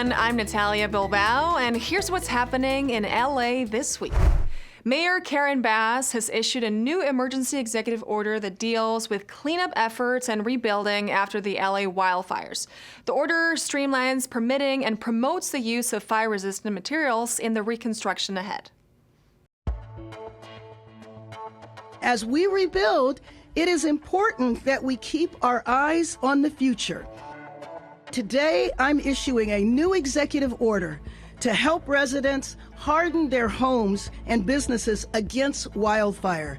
everyone, I'm Natalia Bilbao, and here's what's happening in LA this week. Mayor Karen Bass has issued a new emergency executive order that deals with cleanup efforts and rebuilding after the LA wildfires. The order streamlines permitting and promotes the use of fire-resistant materials in the reconstruction ahead. As we rebuild, it is important that we keep our eyes on the future. Today, I'm issuing a new executive order to help residents harden their homes and businesses against wildfire.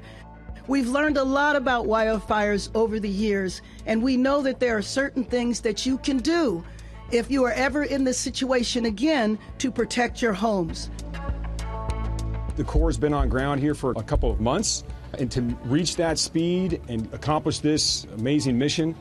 We've learned a lot about wildfires over the years, and we know that there are certain things that you can do if you are ever in this situation again to protect your homes. The Corps has been on ground here for a couple of months, and to reach that speed and accomplish this amazing mission,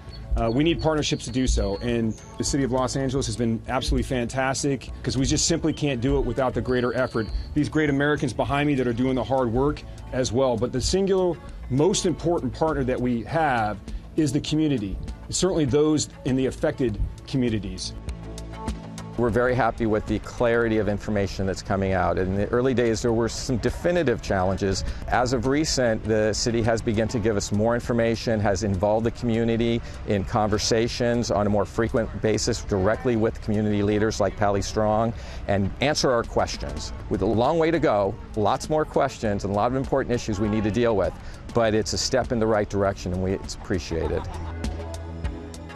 we need partnerships to do so, and the City of Los Angeles has been absolutely fantastic because we just simply can't do it without the greater effort. These great Americans behind me that are doing the hard work as well, but the singular most important partner that we have is the community, certainly those in the affected communities. We're very happy with the clarity of information that's coming out. In the early days, there were some definitive challenges. As of recent, the city has begun to give us more information, has involved the community in conversations on a more frequent basis directly with community leaders like Pally Strong, and answer our questions. With a long way to go, lots more questions and a lot of important issues we need to deal with, but it's a step in the right direction and it's appreciated.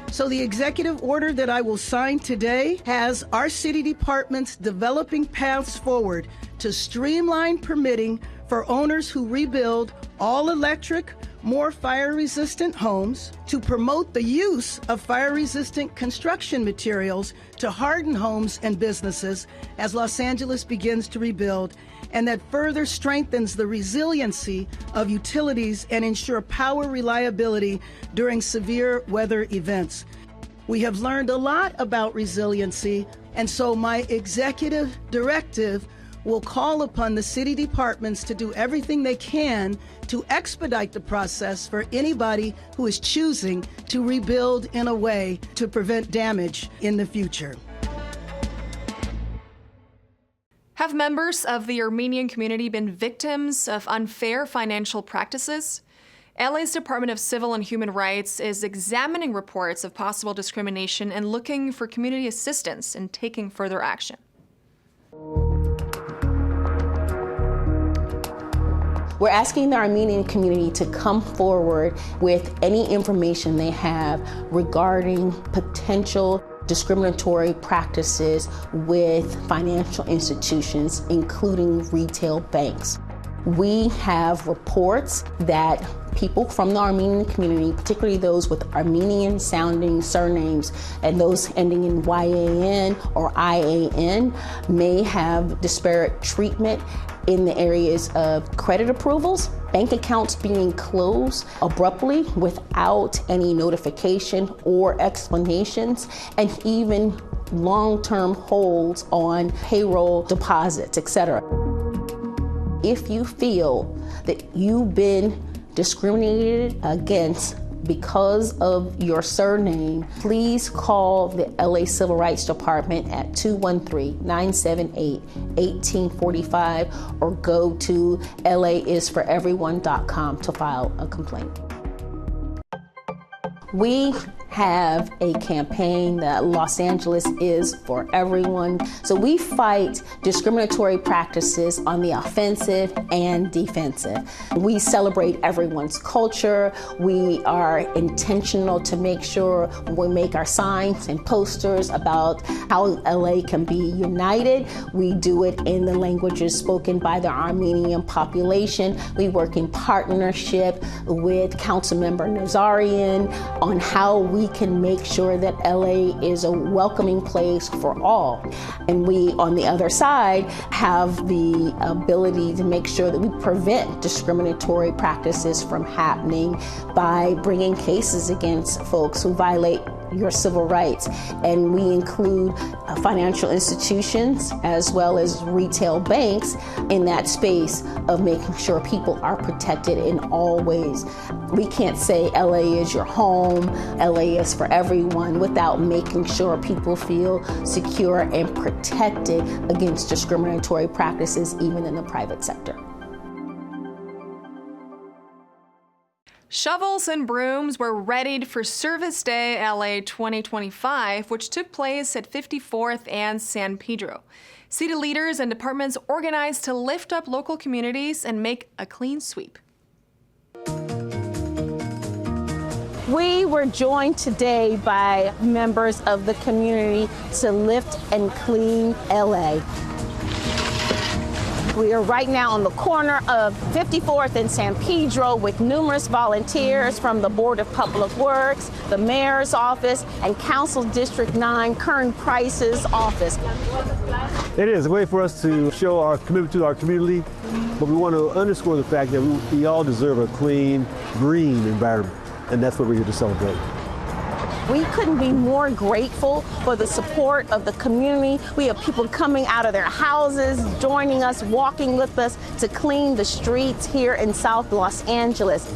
So the executive order that I will sign today has our city departments developing paths forward to streamline permitting for owners who rebuild all-electric, more fire-resistant homes, to promote the use of fire-resistant construction materials to harden homes and businesses as Los Angeles begins to rebuild, and that further strengthens the resiliency of utilities and ensure power reliability during severe weather events. We have learned a lot about resiliency, and so my executive directive will call upon the city departments to do everything they can to expedite the process for anybody who is choosing to rebuild in a way to prevent damage in the future. Have members of the Armenian community been victims of unfair financial practices? LA's Department of Civil and Human Rights is examining reports of possible discrimination and looking for community assistance in taking further action. We're asking the Armenian community to come forward with any information they have regarding potential discriminatory practices with financial institutions, including retail banks. We have reports that people from the Armenian community, particularly those with Armenian sounding surnames and those ending in YAN or IAN, may have disparate treatment in the areas of credit approvals, bank accounts being closed abruptly without any notification or explanations, and even long-term holds on payroll deposits, etc. If you feel that you've been discriminated against because of your surname, please call the LA Civil Rights Department at 213-978-1845 or go to laisforeveryone.com to file a complaint. We have a campaign that Los Angeles is for everyone. So we fight discriminatory practices on the offensive and defensive. We celebrate everyone's culture. We are intentional to make sure we make our signs and posters about how LA can be united. We do it in the languages spoken by the Armenian population. We work in partnership with Councilmember Nazarian on how we can make sure that LA is a welcoming place for all. And we, on the other side, have the ability to make sure that we prevent discriminatory practices from happening by bringing cases against folks who violate your civil rights. And we include financial institutions as well as retail banks in that space of making sure people are protected in all ways. We can't say LA is your home, LA is for everyone, without making sure people feel secure and protected against discriminatory practices, even in the private sector. Shovels and brooms were readied for Service Day LA 2025, which took place at 54th and San Pedro. City leaders and departments organized to lift up local communities and make a clean sweep. We were joined today by members of the community to lift and clean LA. We are right now on the corner of 54th and San Pedro with numerous volunteers from the Board of Public Works, the Mayor's Office, and Council District 9, Kern Price's office. It is a way for us to show our commitment to our community, but we want to underscore the fact that we all deserve a clean, green environment, and that's what we're here to celebrate. We couldn't be more grateful for the support of the community. We have people coming out of their houses, joining us, walking with us to clean the streets here in South Los Angeles.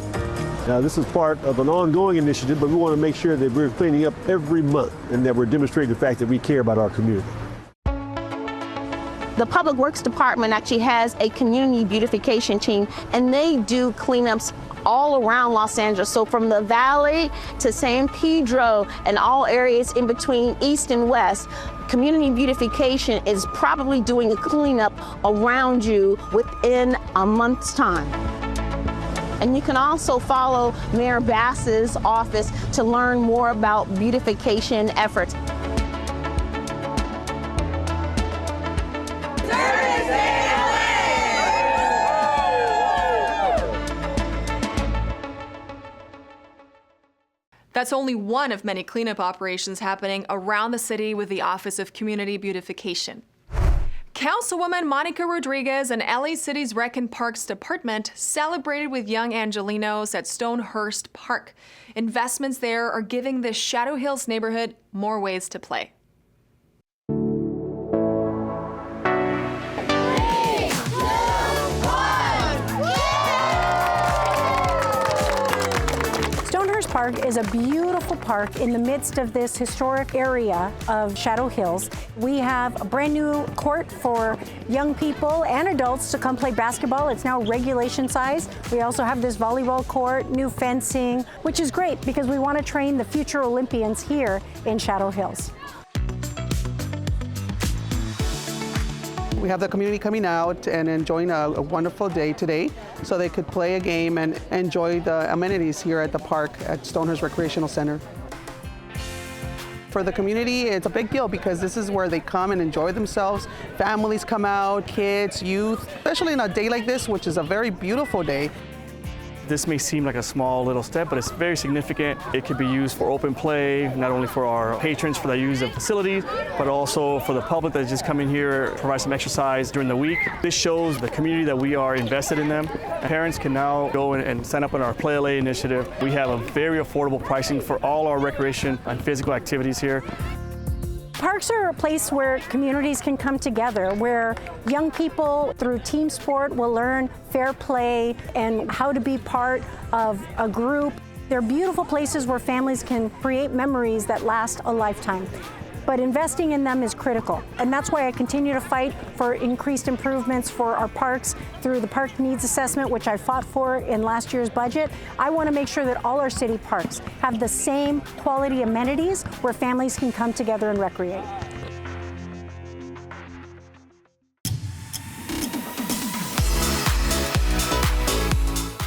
Now, this is part of an ongoing initiative, but we want to make sure that we're cleaning up every month and that we're demonstrating the fact that we care about our community. The Public Works Department actually has a community beautification team, and they do cleanups all around Los Angeles. So from the Valley to San Pedro and all areas in between East and West, community beautification is probably doing a cleanup around you within a month's time. And you can also follow Mayor Bass's office to learn more about beautification efforts. That's only one of many cleanup operations happening around the city with the Office of Community Beautification. Councilwoman Monica Rodriguez and LA City's Rec and Parks Department celebrated with young Angelinos at Stonehurst Park. Investments there are giving this Shadow Hills neighborhood more ways to play. Park is a beautiful park in the midst of this historic area of Shadow Hills. We have a brand new court for young people and adults to come play basketball. It's now regulation size. We also have this volleyball court, new fencing, which is great because we want to train the future Olympians here in Shadow Hills. We have the community coming out and enjoying a wonderful day today so they could play a game and enjoy the amenities here at the park at Stonehurst Recreational Center. For the community, it's a big deal because this is where they come and enjoy themselves. Families come out, kids, youth, especially on a day like this, which is a very beautiful day. This may seem like a small little step, but it's very significant. It could be used for open play, not only for our patrons for the use of facilities, but also for the public that just come in here, provide some exercise during the week. This shows the community that we are invested in them. Parents can now go and sign up on our Play LA initiative. We have a very affordable pricing for all our recreation and physical activities here. Parks are a place where communities can come together, where young people through team sport will learn fair play and how to be part of a group. They're beautiful places where families can create memories that last a lifetime. But investing in them is critical. And that's why I continue to fight for increased improvements for our parks through the Park Needs Assessment, which I fought for in last year's budget. I want to make sure that all our city parks have the same quality amenities where families can come together and recreate.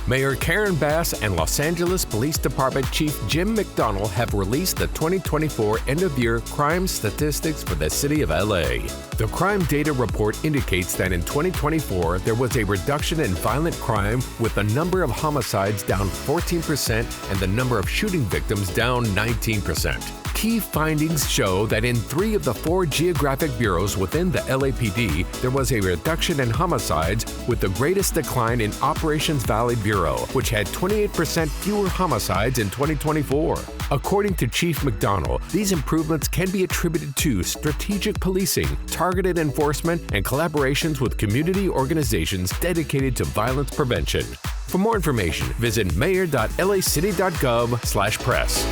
Mayor Karen Bass and Los Angeles Police Department Chief Jim McDonnell have released the 2024 end-of-year crime statistics for the city of LA. The crime data report indicates that in 2024, there was a reduction in violent crime, with the number of homicides down 14% and the number of shooting victims down 19%. Key findings show that in 3 of the 4 geographic bureaus within the LAPD, there was a reduction in homicides, with the greatest decline in Operations Valley Bureau, which had 28% fewer homicides in 2024. According to Chief McDonald, these improvements can be attributed to strategic policing, targeted enforcement, and collaborations with community organizations dedicated to violence prevention. For more information, visit mayor.lacity.gov/press.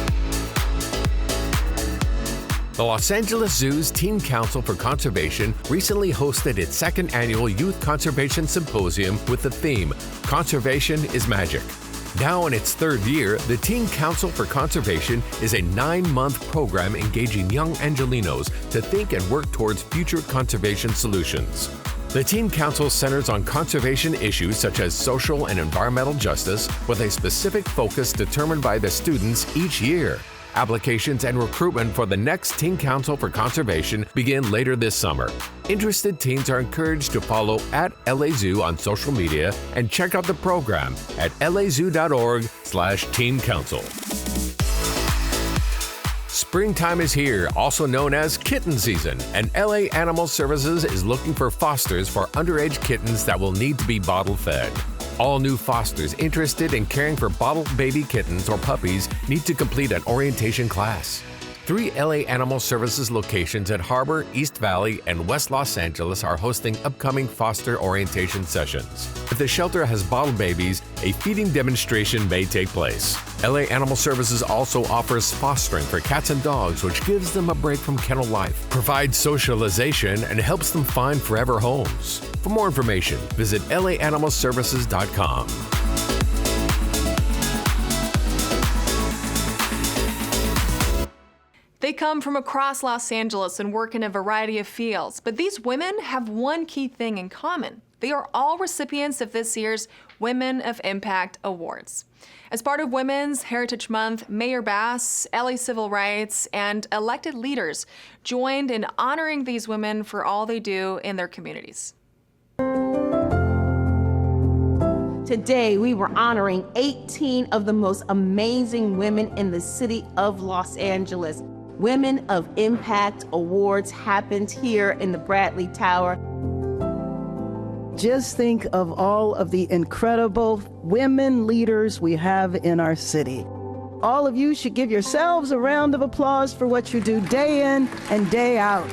The Los Angeles Zoo's Teen Council for Conservation recently hosted its second annual Youth Conservation Symposium with the theme, Conservation is Magic. Now in its third year, the Teen Council for Conservation is a 9-month program engaging young Angelenos to think and work towards future conservation solutions. The Teen Council centers on conservation issues such as social and environmental justice, with a specific focus determined by the students each year. Applications and recruitment for the next Teen Council for Conservation begin later this summer. Interested teens are encouraged to follow @LAZoo on social media and check out the program at lazoo.org/Teen Council. Springtime is here, also known as kitten season, and LA Animal Services is looking for fosters for underage kittens that will need to be bottle fed. All new fosters interested in caring for bottle baby kittens or puppies need to complete an orientation class. 3 LA Animal Services locations at Harbor, East Valley, and West Los Angeles are hosting upcoming foster orientation sessions. If the shelter has bottle babies, a feeding demonstration may take place. LA Animal Services also offers fostering for cats and dogs, which gives them a break from kennel life, provides socialization, and helps them find forever homes. For more information, visit laanimalservices.com. They come from across Los Angeles and work in a variety of fields, but these women have one key thing in common. They are all recipients of this year's Women of Impact Awards. As part of Women's Heritage Month, Mayor Bass, LA Civil Rights, and elected leaders joined in honoring these women for all they do in their communities. Today, we were honoring 18 of the most amazing women in the city of Los Angeles. Women of Impact Awards happened here in the Bradley Tower. Just think of all of the incredible women leaders we have in our city. All of you should give yourselves a round of applause for what you do day in and day out.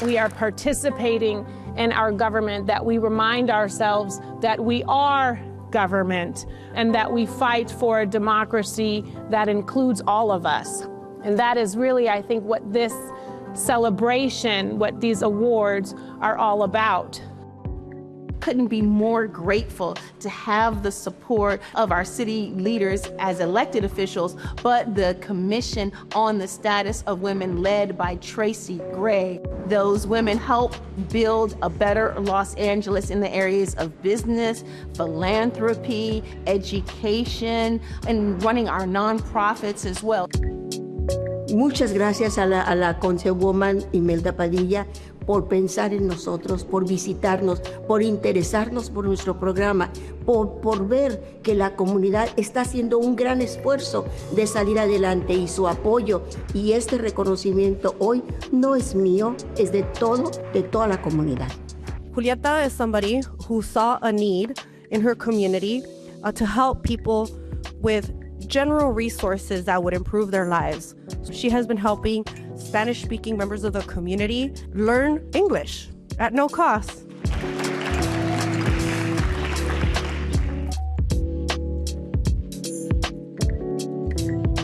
We are participating in our government, that we remind ourselves that we are government and that we fight for a democracy that includes all of us. And that is really, I think, what this celebration, what these awards are all about. Couldn't be more grateful to have the support of our city leaders as elected officials, but the Commission on the Status of Women led by Tracy Gray. Those women help build a better Los Angeles in the areas of business, philanthropy, education, and running our nonprofits as well. Muchas gracias a la Councilwoman Imelda Padilla por pensar en nosotros, por visitarnos, por interesarnos por nuestro programa, por ver que la comunidad está haciendo un gran esfuerzo de salir adelante, y su apoyo y este reconocimiento hoy no es mío, es de toda la comunidad. Julieta is somebody who saw a need in her community to help people with general resources that would improve their lives. She has been helping Spanish-speaking members of the community learn English at no cost.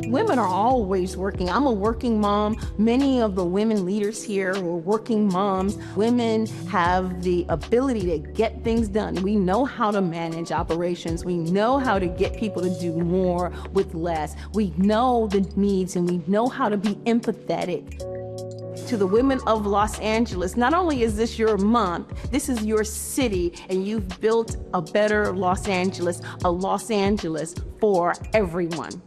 Women are always working. I'm a working mom. Many of the women leaders here are working moms. Women have the ability to get things done. We know how to manage operations. We know how to get people to do more with less. We know the needs and we know how to be empathetic. To the women of Los Angeles, not only is this your month, this is your city, and you've built a better Los Angeles, a Los Angeles for everyone.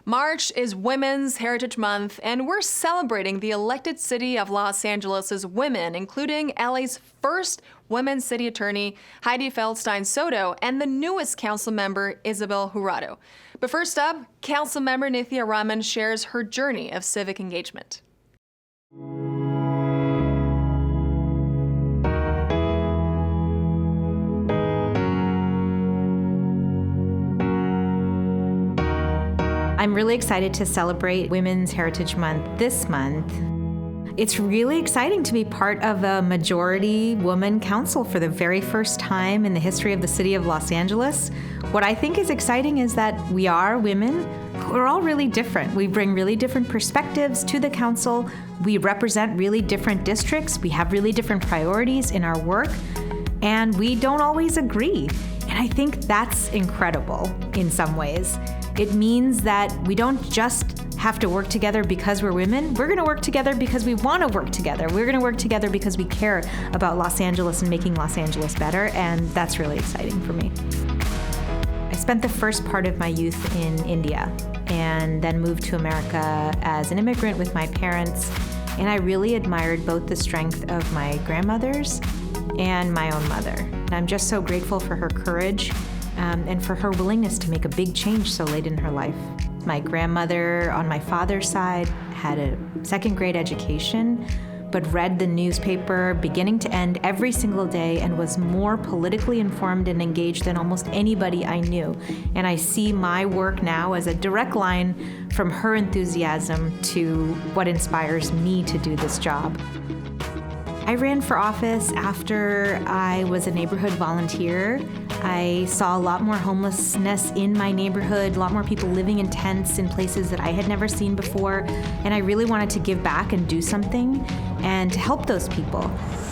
March is Women's Heritage Month, and we're celebrating the elected city of Los Angeles' women, including LA's first women's city attorney, Hydee Feldstein Soto, and the newest council member, Ysabel Jurado. But first up, Councilmember Nithya Raman shares her journey of civic engagement. I'm really excited to celebrate Women's Heritage Month this month. It's really exciting to be part of a majority woman council for the very first time in the history of the city of Los Angeles. What I think is exciting is that we are women who are all really different. We bring really different perspectives to the council. We represent really different districts. We have really different priorities in our work, and we don't always agree. And I think that's incredible in some ways. It means that we don't just have to work together because we're women. We're gonna work together because we wanna work together. We're gonna work together because we care about Los Angeles and making Los Angeles better, and that's really exciting for me. I spent the first part of my youth in India and then moved to America as an immigrant with my parents, and I really admired both the strength of my grandmothers and my own mother. And I'm just so grateful for her courage and for her willingness to make a big change so late in her life. My grandmother on my father's side had a second grade education, but read the newspaper beginning to end every single day and was more politically informed and engaged than almost anybody I knew. And I see my work now as a direct line from her enthusiasm to what inspires me to do this job. I ran for office after I was a neighborhood volunteer. I saw a lot more homelessness in my neighborhood, a lot more people living in tents in places that I had never seen before, and I really wanted to give back and do something and to help those people.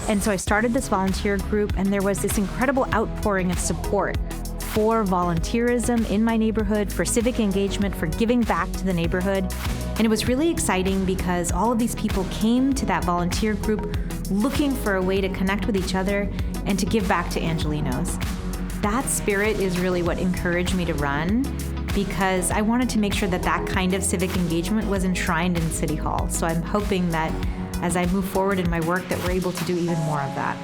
And so I started this volunteer group, and there was this incredible outpouring of support for volunteerism in my neighborhood, for civic engagement, for giving back to the neighborhood. And it was really exciting because all of these people came to that volunteer group looking for a way to connect with each other and to give back to Angelenos. That spirit is really what encouraged me to run, because I wanted to make sure that that kind of civic engagement was enshrined in City Hall. So I'm hoping that as I move forward in my work that we're able to do even more of that.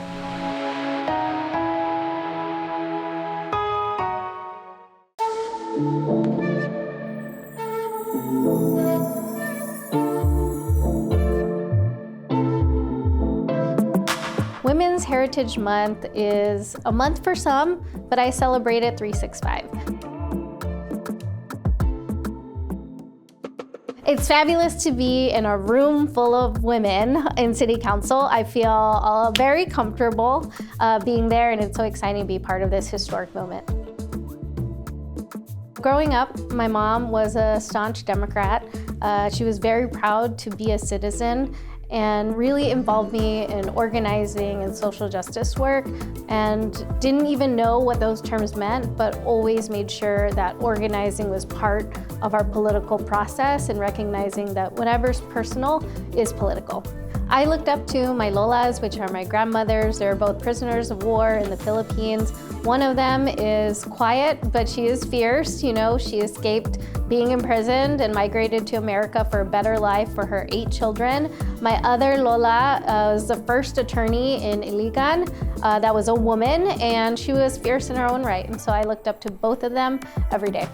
Women's Heritage Month is a month for some, but I celebrate it 365. It's fabulous to be in a room full of women in City Council. I feel very comfortable being there, and it's so exciting to be part of this historic moment. Growing up, my mom was a staunch Democrat. She was very proud to be a citizen and really involved me in organizing and social justice work, and didn't even know what those terms meant, but always made sure that organizing was part of our political process and recognizing that whatever's personal is political. I looked up to my lolas, which are my grandmothers. They're both prisoners of war in the Philippines. One of them is quiet, but she is fierce. You know, she escaped being imprisoned and migrated to America for a better life for her 8 children. My other lola was the first attorney in Iligan. That was a woman, and she was fierce in her own right. And so I looked up to both of them every day.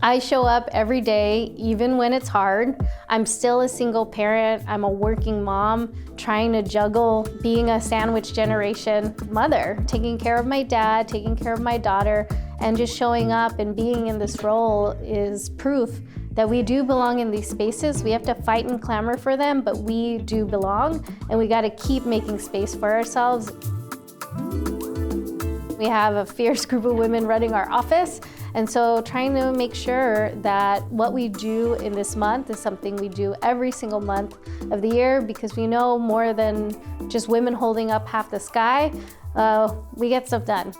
I show up every day, even when it's hard. I'm still a single parent. I'm a working mom, trying to juggle being a sandwich generation mother, taking care of my dad, taking care of my daughter, and just showing up and being in this role is proof that we do belong in these spaces. We have to fight and clamor for them, but we do belong, and we gotta keep making space for ourselves. We have a fierce group of women running our office, and so trying to make sure that what we do in this month is something we do every single month of the year, because we know more than just women holding up half the sky, we get stuff done.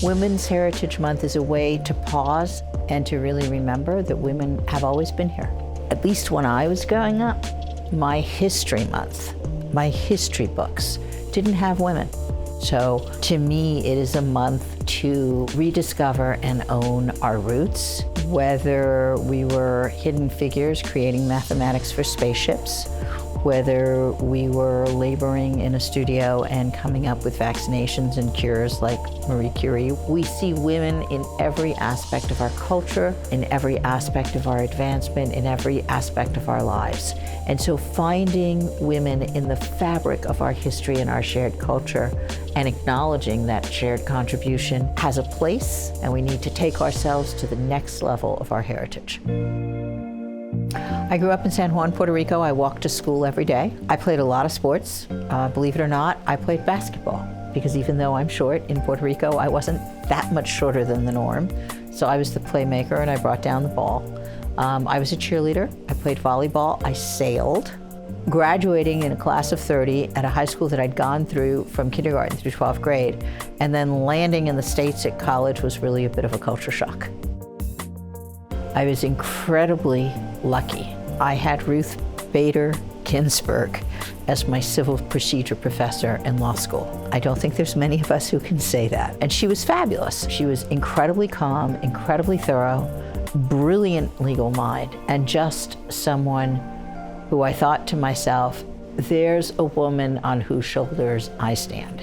Women's Heritage Month is a way to pause and to really remember that women have always been here. At least when I was growing up, my history month, my history books didn't have women. So to me, it is a month to rediscover and own our roots, whether we were hidden figures creating mathematics for spaceships, whether we were laboring in a studio and coming up with vaccinations and cures like Marie Curie. We see women in every aspect of our culture, in every aspect of our advancement, in every aspect of our lives. And so finding women in the fabric of our history and our shared culture and acknowledging that shared contribution has a place, and we need to take ourselves to the next level of our heritage. I grew up in San Juan, Puerto Rico. I walked to school every day. I played a lot of sports. Believe it or not, I played basketball because even though I'm short in Puerto Rico, I wasn't that much shorter than the norm. So I was the playmaker and I brought down the ball. I was a cheerleader. I played volleyball. I sailed. Graduating in a class of 30 at a high school that I'd gone through from kindergarten through 12th grade, and then landing in the States at college was really a bit of a culture shock. I was incredibly lucky. I had Ruth Bader Ginsburg as my civil procedure professor in law school. I don't think there's many of us who can say that. And she was fabulous. She was incredibly calm, incredibly thorough, brilliant legal mind, and just someone who I thought to myself, there's a woman on whose shoulders I stand.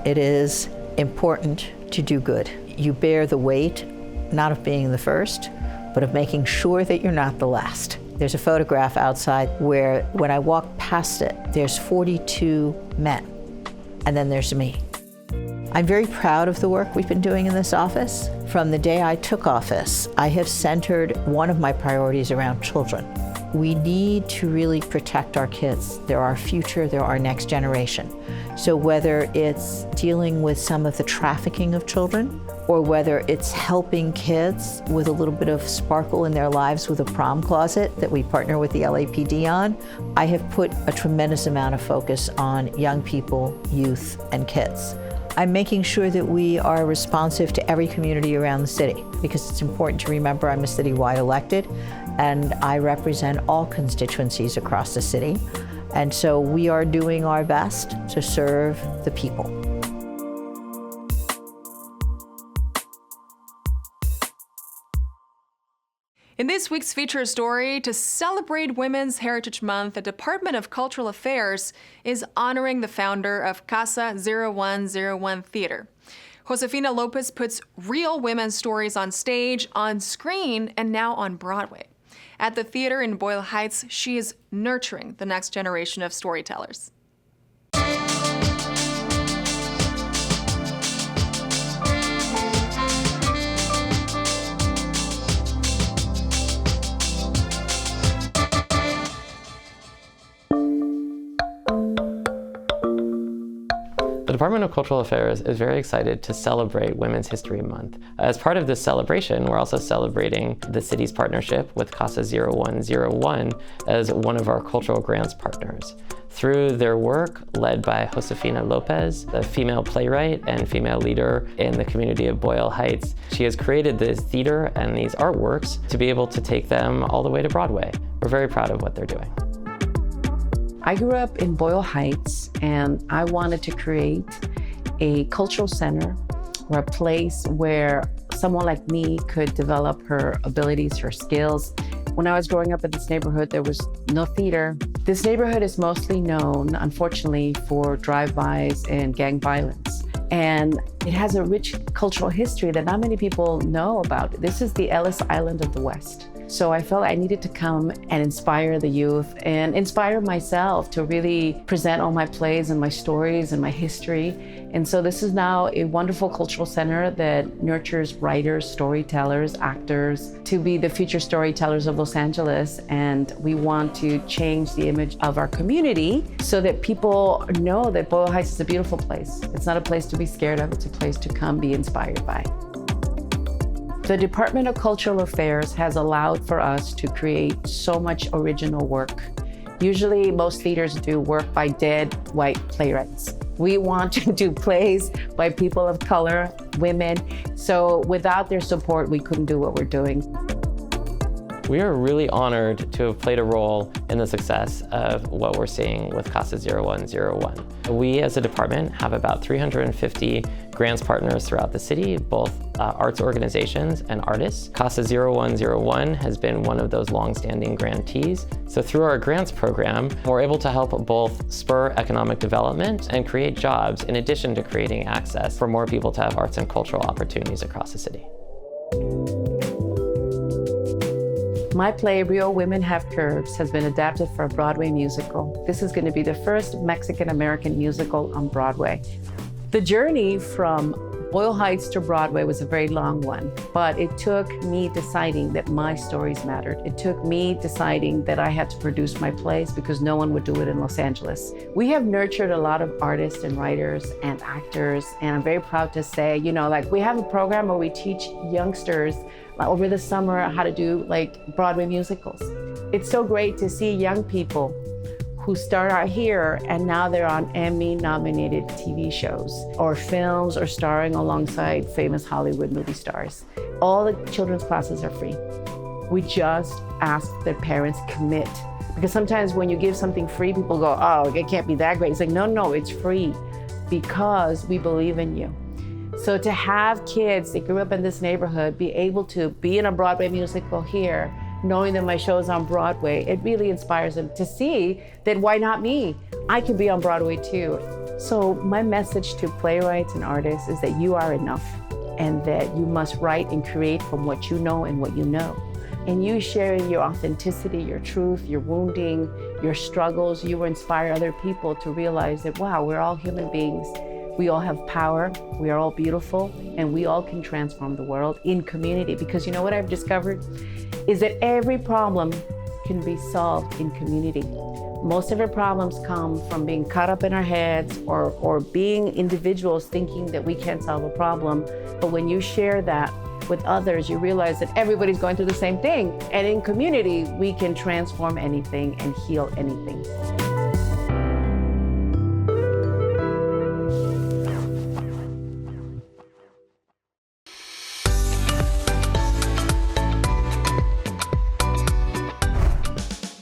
It is important to do good. You bear the weight, not of being the first, but of making sure that you're not the last. There's a photograph outside where when I walk past it, there's 42 men, and then there's me. I'm very proud of the work we've been doing in this office. From the day I took office, I have centered one of my priorities around children. We need to really protect our kids. They're our future, they're our next generation. So whether it's dealing with some of the trafficking of children, or whether it's helping kids with a little bit of sparkle in their lives with a prom closet that we partner with the LAPD on, I have put a tremendous amount of focus on young people, youth, and kids. I'm making sure that we are responsive to every community around the city because it's important to remember I'm a citywide elected and I represent all constituencies across the city. And so we are doing our best to serve the people. In this week's feature story, to celebrate Women's Heritage Month, the Department of Cultural Affairs is honoring the founder of Casa 0101 Theater. Josefina López puts real women's stories on stage, on screen, and now on Broadway. At the theater in Boyle Heights, she is nurturing the next generation of storytellers. The Department of Cultural Affairs is very excited to celebrate Women's History Month. As part of this celebration, we're also celebrating the city's partnership with Casa 0101 as one of our cultural grants partners. Through their work, led by Josefina López, a female playwright and female leader in the community of Boyle Heights, she has created this theater and these artworks to be able to take them all the way to Broadway. We're very proud of what they're doing. I grew up in Boyle Heights and I wanted to create a cultural center or a place where someone like me could develop her abilities, her skills. When I was growing up in this neighborhood, there was no theater. This neighborhood is mostly known, unfortunately, for drive-bys and gang violence. And it has a rich cultural history that not many people know about. This is the Ellis Island of the West. So I felt I needed to come and inspire the youth and inspire myself to really present all my plays and my stories and my history. And so this is now a wonderful cultural center that nurtures writers, storytellers, actors to be the future storytellers of Los Angeles. And we want to change the image of our community so that people know that Boyle Heights is a beautiful place. It's not a place to be scared of, it's a place to come be inspired by. The Department of Cultural Affairs has allowed for us to create so much original work. Usually, most theaters do work by dead white playwrights. We want to do plays by people of color, women. So without their support, we couldn't do what we're doing. We are really honored to have played a role in the success of what we're seeing with Casa 0101. We as a department have about 350 grants partners throughout the city, both arts organizations and artists. Casa 0101 has been one of those long-standing grantees. So through our grants program, we're able to help both spur economic development and create jobs, in addition to creating access for more people to have arts and cultural opportunities across the city. My play, Real Women Have Curves, has been adapted for a Broadway musical. This is going to be the first Mexican-American musical on Broadway. The journey from Boyle Heights to Broadway was a very long one, but it took me deciding that my stories mattered. It took me deciding that I had to produce my plays because no one would do it in Los Angeles. We have nurtured a lot of artists and writers and actors, and I'm very proud to say, we have a program where we teach youngsters over the summer how to do Broadway musicals. It's so great to see young people who start out here and now they're on Emmy-nominated TV shows or films or starring alongside famous Hollywood movie stars. All the children's classes are free. We just ask that parents commit. Because sometimes when you give something free, people go, oh, it can't be that great. It's like, no, it's free because we believe in you. So to have kids that grew up in this neighborhood be able to be in a Broadway musical here, knowing that my show is on Broadway, it really inspires them to see that why not me? I can be on Broadway too. So my message to playwrights and artists is that you are enough and that you must write and create from what you know and what you know. And you sharing your authenticity, your truth, your wounding, your struggles, you will inspire other people to realize that, wow, we're all human beings. We all have power, we are all beautiful, and we all can transform the world in community. Because you know what I've discovered? Is that every problem can be solved in community. Most of our problems come from being caught up in our heads or being individuals thinking that we can't solve a problem. But when you share that with others, you realize that everybody's going through the same thing. And in community, we can transform anything and heal anything.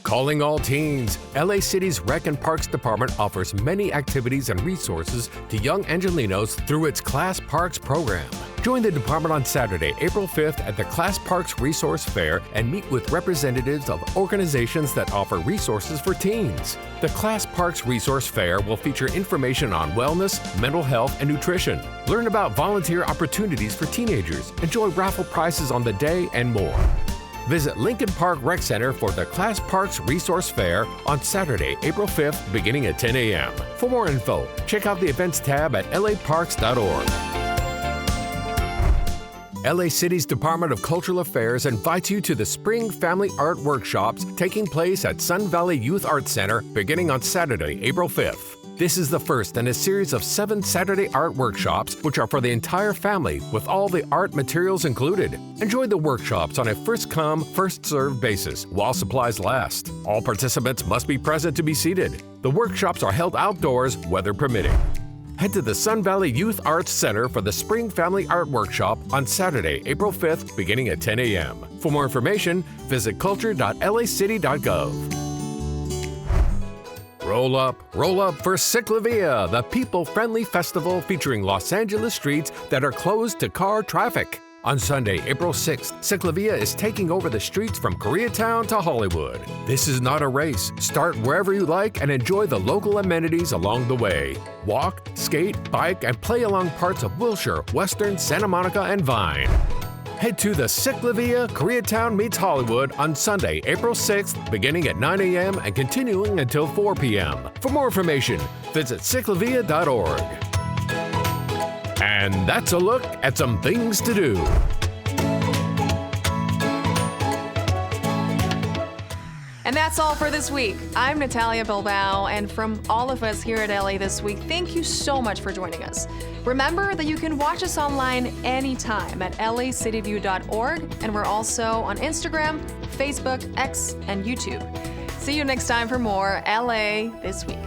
Calling all teens, LA City's Rec and Parks Department offers many activities and resources to young Angelinos through its Class Parks program. Join the department on Saturday, April 5th at the Class Parks Resource Fair and meet with representatives of organizations that offer resources for teens. The Class Parks Resource Fair will feature information on wellness, mental health, and nutrition. Learn about volunteer opportunities for teenagers, enjoy raffle prizes on the day, and more. Visit Lincoln Park Rec Center for the Class Parks Resource Fair on Saturday, April 5th, beginning at 10 a.m. For more info, check out the events tab at laparks.org. LA City's Department of Cultural Affairs invites you to the Spring Family Art Workshops taking place at Sun Valley Youth Arts Center beginning on Saturday, April 5th. This is the first in a series of 7 Saturday art workshops, which are for the entire family with all the art materials included. Enjoy the workshops on a first-come, first-served basis while supplies last. All participants must be present to be seated. The workshops are held outdoors, weather permitting. Head to the Sun Valley Youth Arts Center for the Spring Family Art Workshop on Saturday, April 5th, beginning at 10 a.m. For more information, visit culture.lacity.gov. Roll up for Ciclavia, the people-friendly festival featuring Los Angeles streets that are closed to car traffic. On Sunday, April 6th, Ciclavia is taking over the streets from Koreatown to Hollywood. This is not a race. Start wherever you like and enjoy the local amenities along the way. Walk, skate, bike, and play along parts of Wilshire, Western, Santa Monica, and Vine. Head to the Ciclavia Koreatown meets Hollywood on Sunday, April 6th, beginning at 9 a.m. and continuing until 4 p.m. For more information, visit ciclavia.org. And that's a look at some things to do. And that's all for this week. I'm Natalia Bilbao, and from all of us here at LA This Week, thank you so much for joining us. Remember that you can watch us online anytime at lacitybview.org, and we're also on Instagram, Facebook, X, and YouTube. See you next time for more LA This Week.